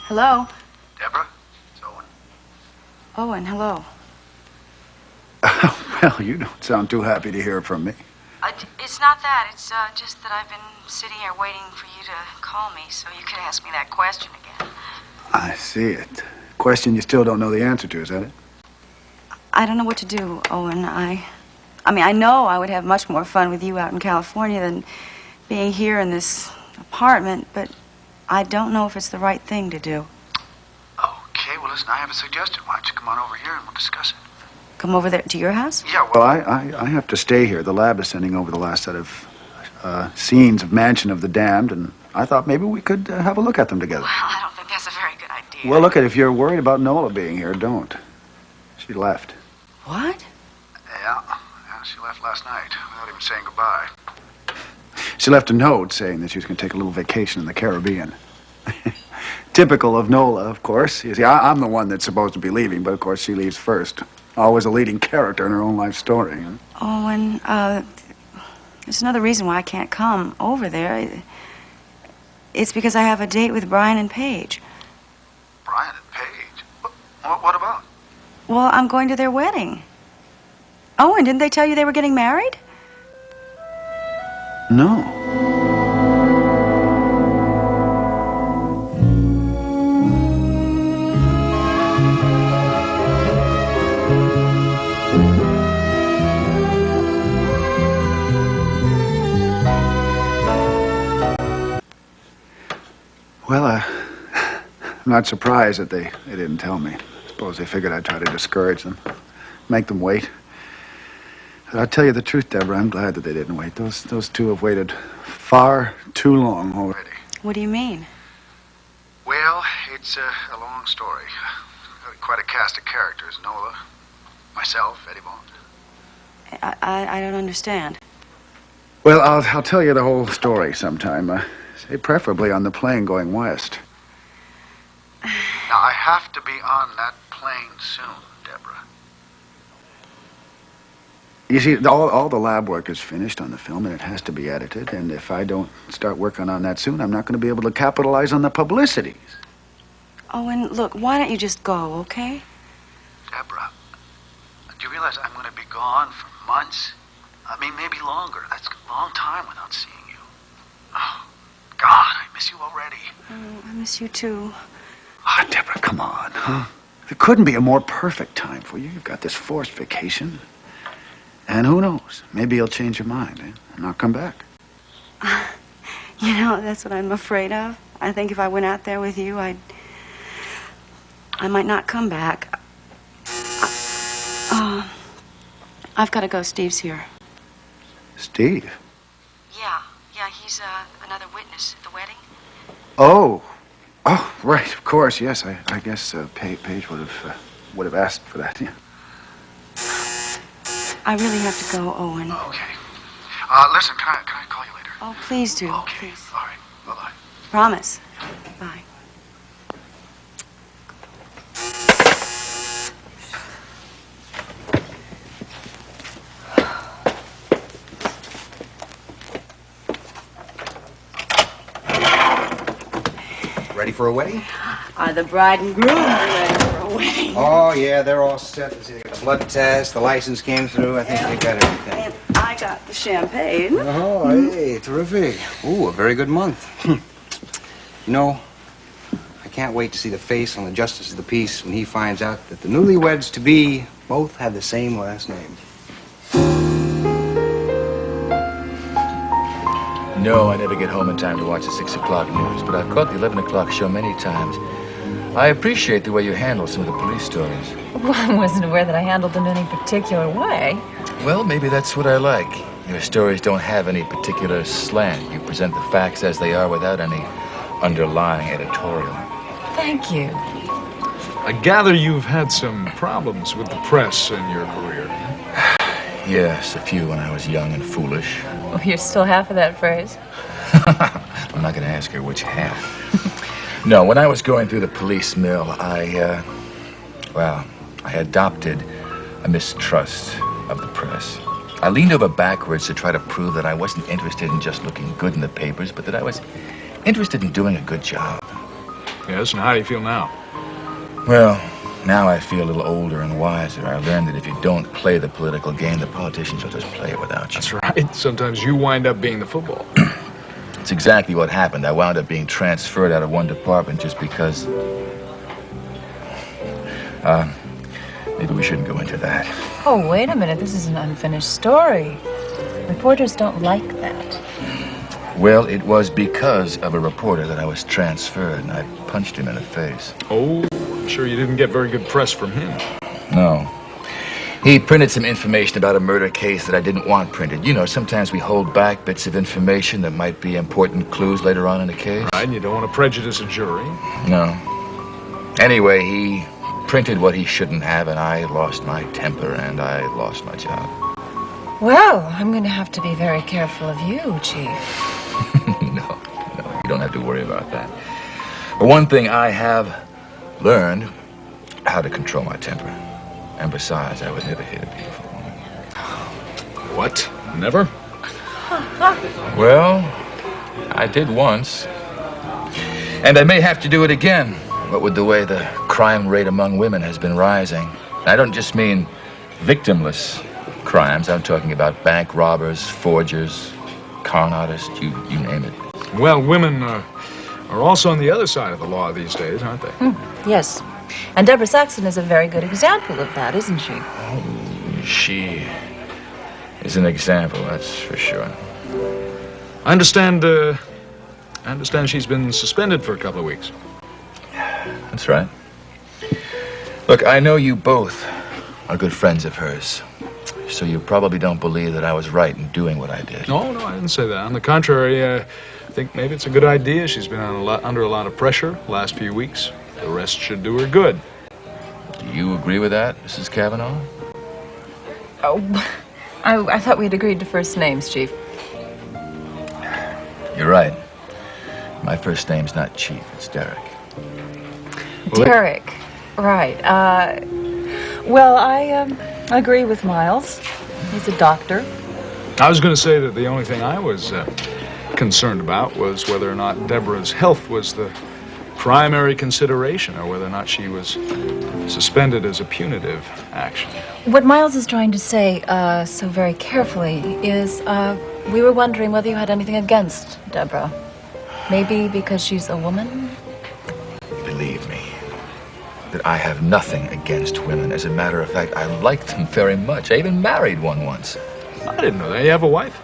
Hello? Deborah? It's Owen. Owen, hello. Well, you don't sound too happy to hear from me. It's not that. It's just that I've been sitting here waiting for you to call me so you could ask me that question again. I see it. Question you still don't know the answer to, is that it? I don't know what to do, Owen. I mean, I know I would have much more fun with you out in California than being here in this apartment, but I don't know if it's the right thing to do. Okay, well, listen, I have a suggestion. Why don't you come on over here and we'll discuss it? Come over there to your house? Yeah, well, I have to stay here. The lab is sending over the last set of scenes of Mansion of the Damned, and I thought maybe we could have a look at them together. Well, I don't think that's a very good idea. Well, look, if you're worried about Nola being here, don't. She left. What? Yeah, she left last night without even saying goodbye. She left a note saying that she was going to take a little vacation in the Caribbean. Typical of Nola, of course. You see, I'm the one that's supposed to be leaving, but of course she leaves first. Always a leading character in her own life story. Huh? Owen, there's another reason why I can't come over there. It's because I have a date with Brian and Paige. Brian and Paige? What about? Well, I'm going to their wedding. Owen, didn't they tell you they were getting married? No. Well, I'm not surprised that they didn't tell me. I suppose they figured I'd try to discourage them, make them wait. But I'll tell you the truth, Deborah, I'm glad that they didn't wait. Those two have waited far too long already. What do you mean? Well, it's a long story. Quite a cast of characters. Nola, myself, Eddie Bond. I don't understand. Well, I'll tell you the whole story sometime. Say preferably on the plane going west. Now, I have to be on that plane soon, Deborah. You see, all the lab work is finished on the film, and it has to be edited. And if I don't start working on that soon, I'm not going to be able to capitalize on the publicities. Owen, look, why don't you just go, okay? Deborah, do you realize I'm going to be gone for months? I mean, maybe longer. That's a long time without seeing you. Oh, God, I miss you already. Oh, I miss you too. Ah, Deborah, come on, huh? There couldn't be a more perfect time for you. You've got this forced vacation. And who knows? Maybe you'll change your mind, and not come back. You know, that's what I'm afraid of. I think if I went out there with you, I might not come back. I've got to go. Steve's here. Steve? Yeah, he's another witness at the wedding. Oh, right, of course, yes. I guess Paige would have asked for that, yeah. I really have to go, Owen. Okay. Listen, can I call you later? Oh, please do. Okay. Please. All right. Bye-bye. Promise. Bye. Ready for a wedding? Are the bride and groom ready for a wedding? Oh, yeah, they're all set. They got the blood test, the license came through. I think they got everything. And I got the champagne. Oh, hey, terrific. Ooh, a very good month. You know, I can't wait to see the face on the justice of the peace when he finds out that the newlyweds-to-be both have the same last name. No, I never get home in time to watch the 6 o'clock news, but I've caught the 11 o'clock show many times. I appreciate the way you handle some of the police stories. Well, I wasn't aware that I handled them in any particular way. Well, maybe that's what I like. Your stories don't have any particular slant. You present the facts as they are without any underlying editorial. Thank you. I gather you've had some problems with the press in your career. Yes, a few when I was young and foolish. Well, you're still half of that phrase. I'm not going to ask her which half. No, when I was going through the police mill, I adopted a mistrust of the press. I leaned over backwards to try to prove that I wasn't interested in just looking good in the papers, but that I was interested in doing a good job. Yes, and how do you feel now? Well, now I feel a little older and wiser. I learned that if you don't play the political game, the politicians will just play it without you. That's right. Sometimes you wind up being the football. It's exactly what happened. I wound up being transferred out of one department just because... maybe we shouldn't go into that. Oh, wait a minute. This is an unfinished story. Reporters don't like that. Well, it was because of a reporter that I was transferred, and I punched him in the face. Oh, I'm sure you didn't get very good press from him. No. He printed some information about a murder case that I didn't want printed. You know, sometimes we hold back bits of information that might be important clues later on in the case. Right, and you don't want to prejudice a jury. No. Anyway, he printed what he shouldn't have, and I lost my temper, and I lost my job. Well, I'm going to have to be very careful of you, Chief. No, you don't have to worry about that. But one thing I have learned, how to control my temper. And besides, I would never hit a beautiful woman. What? Never? Well, I did once. And I may have to do it again. What with the way the crime rate among women has been rising. I don't just mean victimless crimes. I'm talking about bank robbers, forgers, con artists, you name it. Well, women are also on the other side of the law these days, aren't they? Yes. And Deborah Saxon is a very good example of that, isn't she? Oh, she is an example, that's for sure. I understand she's been suspended for a couple of weeks. That's right. Look, I know you both are good friends of hers. So you probably don't believe that I was right in doing what I did. No, I didn't say that. On the contrary, I think maybe it's a good idea. She's been under a lot of pressure the last few weeks. The rest should do her good. Do you agree with that, Mrs. Cavanaugh? Oh, I thought we'd agreed to first names, Chief. You're right. My first name's not Chief, it's Derek. Derek. Right. Well, I agree with Miles. He's a doctor. I was going to say that the only thing I was concerned about was whether or not Deborah's health was the primary consideration, or whether or not she was suspended as a punitive action. What Miles is trying to say so very carefully is we were wondering whether you had anything against Deborah. Maybe because she's a woman? Believe me, that I have nothing against women. As a matter of fact, I like them very much. I even married one once. I didn't know that. You have a wife?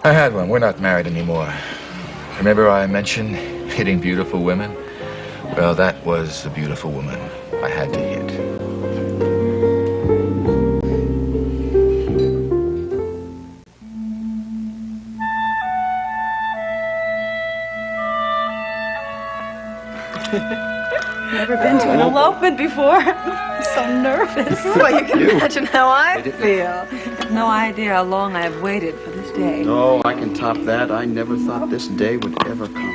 I had one. We're not married anymore. Remember I mentioned hitting beautiful women? Well, that was a beautiful woman I had to hit. Never been to an elopement before. I'm so nervous. Well, you can imagine how I feel. No idea how long I've waited for this day. Oh, I can top that. I never thought this day would ever come.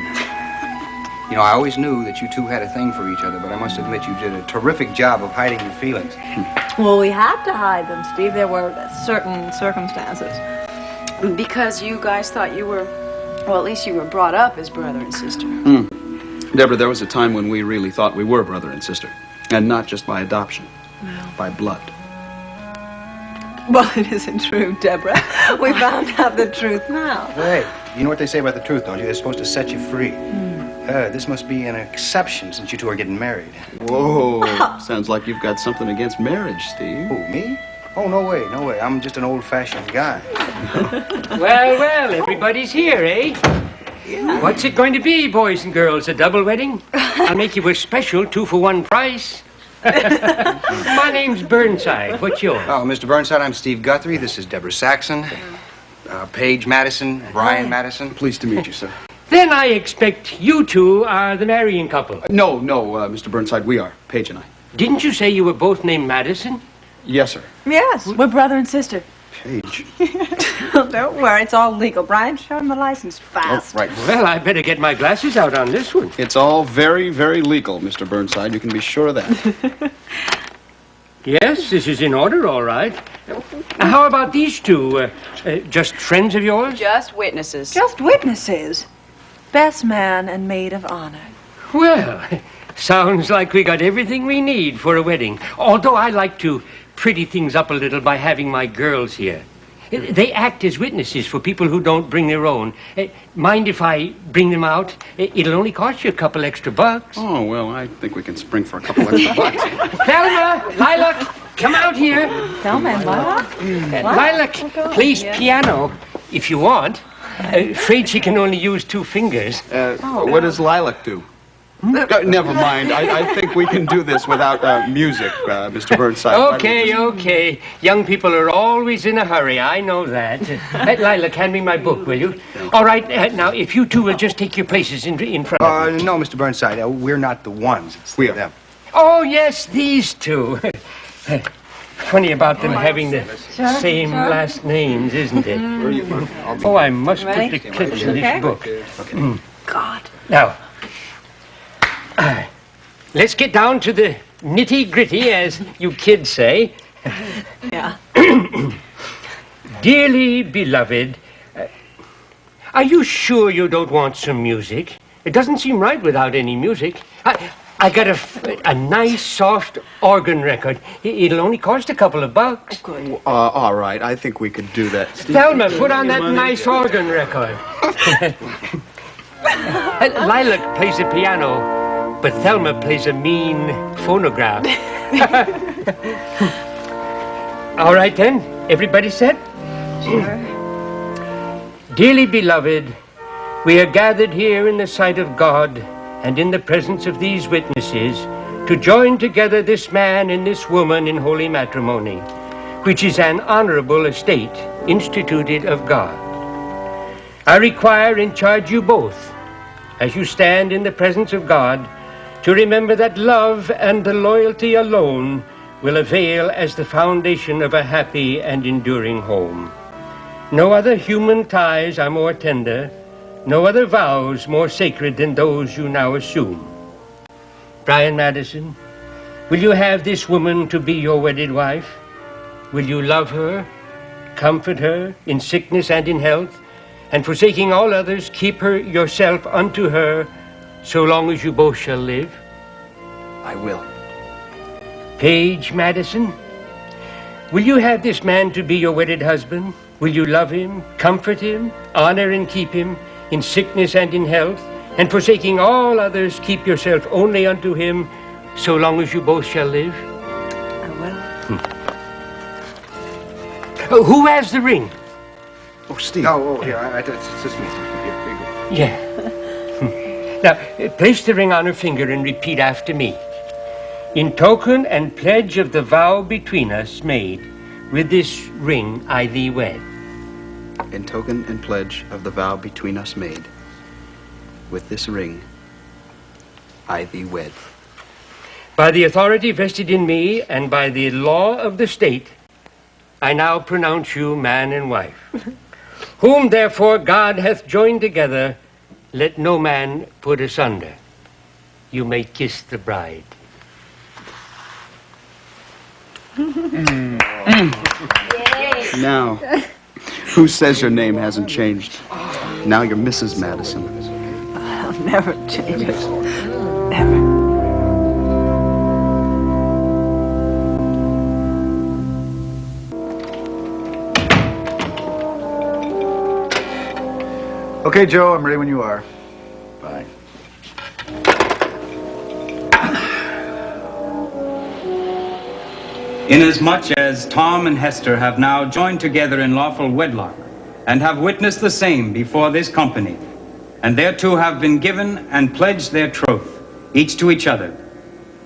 You know, I always knew that you two had a thing for each other, but I must admit you did a terrific job of hiding your feelings. Well, we had to hide them, Steve. There were certain circumstances. Because you guys thought you were, well, at least you were brought up as brother and sister. Deborah, there was a time when we really thought we were brother and sister. And not just by adoption, by blood. Well, it isn't true, Deborah. We found out the truth now. Hey, you know what they say about the truth, don't you? They're supposed to set you free. This must be an exception since you two are getting married. Whoa, sounds like you've got something against marriage, Steve. Who, me? Oh, no way, no way. I'm just an old-fashioned guy. Well, everybody's here, eh? Yeah. What's it going to be, boys and girls? A double wedding? I'll make you a special 2-for-1 price. My name's Burnside. What's yours? Oh, Mr. Burnside, I'm Steve Guthrie. This is Deborah Saxon. Paige Madison, Brian Madison. Pleased to meet you, sir. Then I expect you two are the marrying couple. No, Mr. Burnside, we are. Paige and I. Didn't you say you were both named Madison? Yes, sir. Yes, we're brother and sister. Paige. Don't worry, it's all legal. Brian, show him the license fast. Oh, right. Well, I better get my glasses out on this one. It's all very, very legal, Mr. Burnside. You can be sure of that. Yes, this is in order, all right. How about these two? Just friends of yours? Just witnesses. Just witnesses. Best man and maid of honor. Well, sounds like we got everything we need for a wedding. Although I like to pretty things up a little by having my girls here. They act as witnesses for people who don't bring their own. Mind if I bring them out? It'll only cost you a couple extra bucks. Oh, well, I think we can spring for a couple extra bucks. Thelma, Lilac, come out here. Thelma and Lilac plays piano if you want. Afraid she can only use 2 fingers. What does Lilac do? Never mind. I think we can do this without music, Mr. Burnside. Okay. Young people are always in a hurry. I know that. Lilac, hand me my book, will you? All right. Now, if you two will just take your places in front of me. No, Mr. Burnside. We're not the ones. It's We are. them. Oh, yes, these two. Funny about them having the same last names, isn't it? Where are you from? Oh, I must put the clips in this book. Okay. God. Now, let's get down to the nitty-gritty, as you kids say. Yeah. Dearly beloved, are you sure you don't want some music? It doesn't seem right without any music. I got a nice, soft organ record. It'll only cost a couple of bucks. Good. All right. I think we could do that. Thelma, put on that nice organ record. Lilac plays the piano, but Thelma plays a mean phonograph. All right, then. Everybody set? Sure. Dearly beloved, we are gathered here in the sight of God and in the presence of these witnesses to join together this man and this woman in holy matrimony, which is an honorable estate instituted of God. I require and charge you both, as you stand in the presence of God, to remember that love and the loyalty alone will avail as the foundation of a happy and enduring home. No other human ties are more tender, no other vows more sacred than those you now assume. Brian Madison, will you have this woman to be your wedded wife? Will you love her, comfort her in sickness and in health, and forsaking all others, keep her yourself unto her, so long as you both shall live? I will. Paige Madison, will you have this man to be your wedded husband? Will you love him, comfort him, honor and keep him in sickness and in health, and forsaking all others, keep yourself only unto him, so long as you both shall live? I will. Who has the ring? Oh, Steve. Here, it's just me. Here you go. Yeah. Now, place the ring on her finger and repeat after me. In token and pledge of the vow between us made, with this ring I thee wed. In token and pledge of the vow between us made, with this ring I thee wed. By the authority vested in me and by the law of the state, I now pronounce you man and wife. Whom therefore God hath joined together, let no man put asunder. You may kiss the bride. Now, who says your name hasn't changed? Now you're Mrs. Madison. I'll never change it. Never. Okay, Joe, I'm ready when you are. Bye. Inasmuch as Tom and Hester have now joined together in lawful wedlock, and have witnessed the same before this company, and thereto have been given and pledged their troth, each to each other,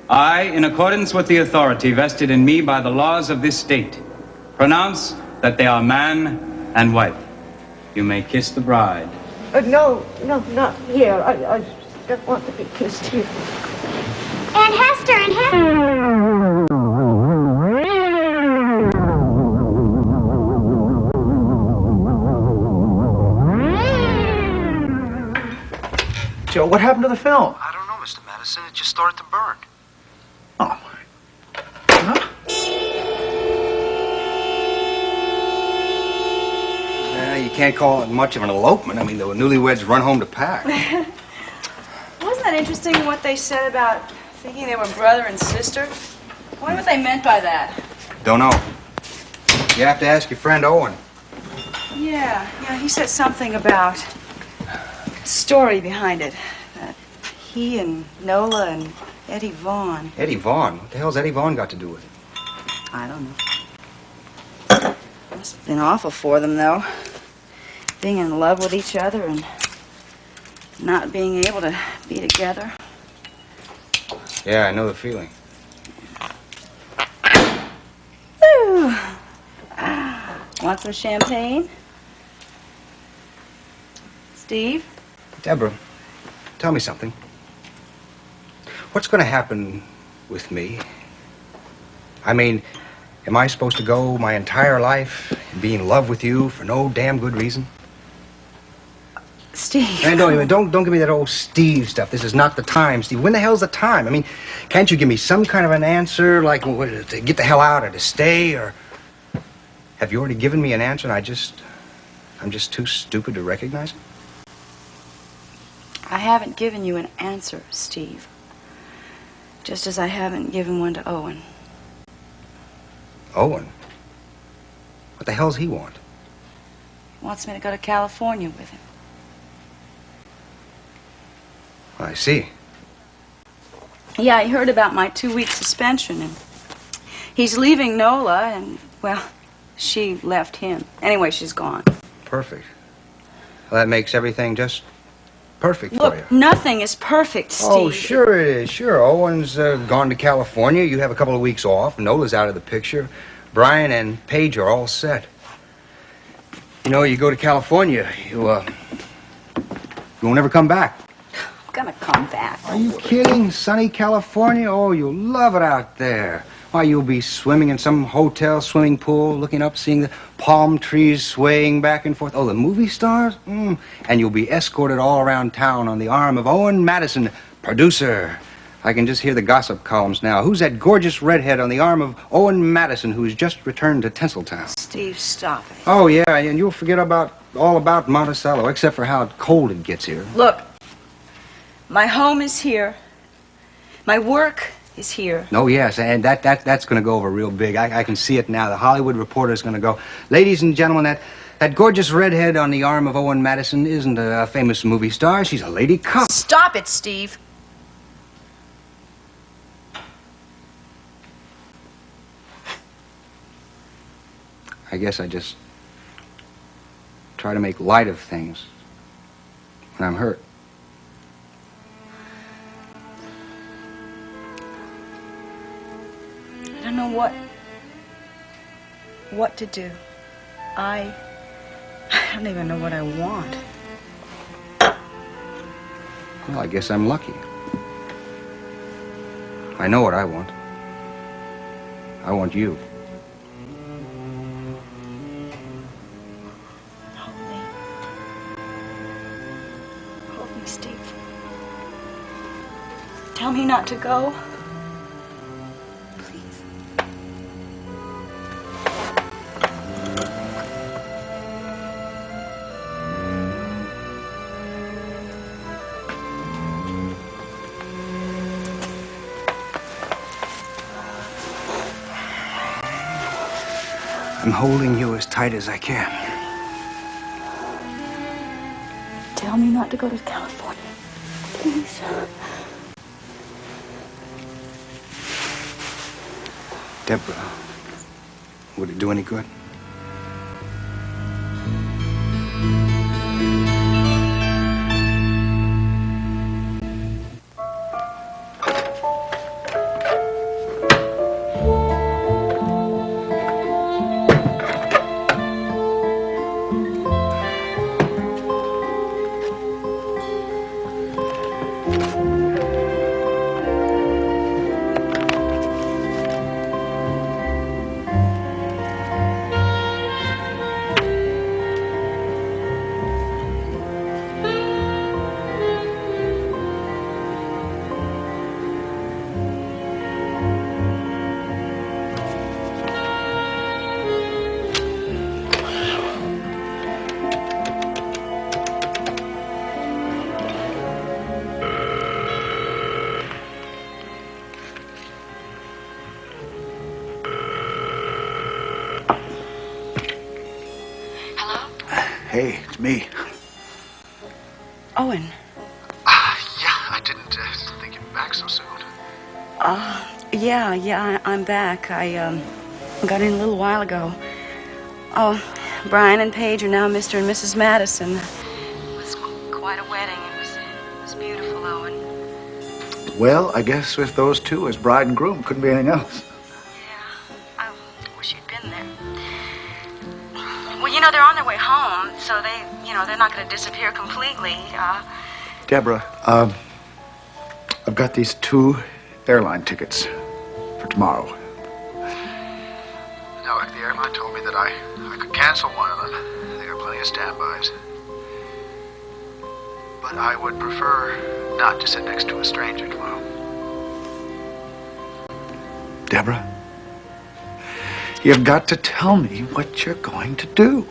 I, in accordance with the authority vested in me by the laws of this state, pronounce that they are man and wife. You may kiss the bride. No, not here. I don't want to be kissed here. And Hester. Joe, what happened to the film? I don't know, Mr. Madison. It just started to burn. Oh, my. Huh? You can't call it much of an elopement. I mean, the newlyweds run home to pack. Wasn't that interesting what they said about thinking they were brother and sister? I wonder what they meant by that. Don't know. You have to ask your friend Owen. Yeah, he said something about story behind it. He and Nola and Eddie Vaughn. Eddie Vaughn? What the hell's Eddie Vaughn got to do with it? I don't know. Must have been awful for them, though. Being in love with each other and not being able to be together. Yeah, I know the feeling. Ooh. Want some champagne? Steve? Deborah, tell me something. What's going to happen with me? I mean, am I supposed to go my entire life and be in love with you for no damn good reason? Steve. Hey, don't give me that old Steve stuff. This is not the time, Steve. When the hell's the time? I mean, can't you give me some kind of an answer, like to get the hell out or to stay, or have you already given me an answer and I'm just too stupid to recognize it? I haven't given you an answer, Steve. Just as I haven't given one to Owen. Owen? What the hell's he want? He wants me to go to California with him. I see. Yeah, he heard about my 2-week suspension, and he's leaving Nola, and, well, she left him. Anyway, she's gone. Perfect. Well, that makes everything just perfect for you. Look, nothing is perfect, Steve. Oh, sure it is. Sure. Owen's gone to California. You have a couple of weeks off. Nola's out of the picture. Brian and Paige are all set. You know, you go to California, you won't ever come back. I'm gonna come back. Are you kidding? Sunny California? Oh, you'll love it out there. Why, you'll be swimming in some hotel swimming pool, looking up, seeing the palm trees swaying back and forth. Oh, the movie stars? And you'll be escorted all around town on the arm of Owen Madison, producer. I can just hear the gossip columns now. Who's that gorgeous redhead on the arm of Owen Madison who's just returned to Tinseltown? Steve, stop it. Oh, yeah, and you'll forget all about Monticello, except for how cold it gets here. Look, my home is here. My work is here. Oh, yes, and that's going to go over real big. I can see it now. The Hollywood Reporter is going to go, ladies and gentlemen, that gorgeous redhead on the arm of Owen Madison isn't a famous movie star. She's a lady cop. Stop it, Steve. I guess I just try to make light of things when I'm hurt. I don't know what to do. I don't even know what I want. Well, I guess I'm lucky. I know what I want. I want you. Hold me, Steve. Tell me not to go. I'm holding you as tight as I can. Tell me not to go to California. Please. Deborah, would it do any good? Hey, it's me. Owen. Yeah, I didn't think you'd be back so soon. Yeah, I'm back. I got in a little while ago. Oh, Brian and Paige are now Mr. and Mrs. Madison. It was quite a wedding. It was beautiful, Owen. Well, I guess with those two as bride and groom, couldn't be anything else. Yeah, I wish you'd been there. Well, you know, they're on their way home, so they're not going to disappear completely. Deborah, I've got these 2 airline tickets for tomorrow. Now, the airline told me that I could cancel one of them. They got plenty of standbys. But I would prefer not to sit next to a stranger tomorrow. Deborah, you've got to tell me what you're going to do.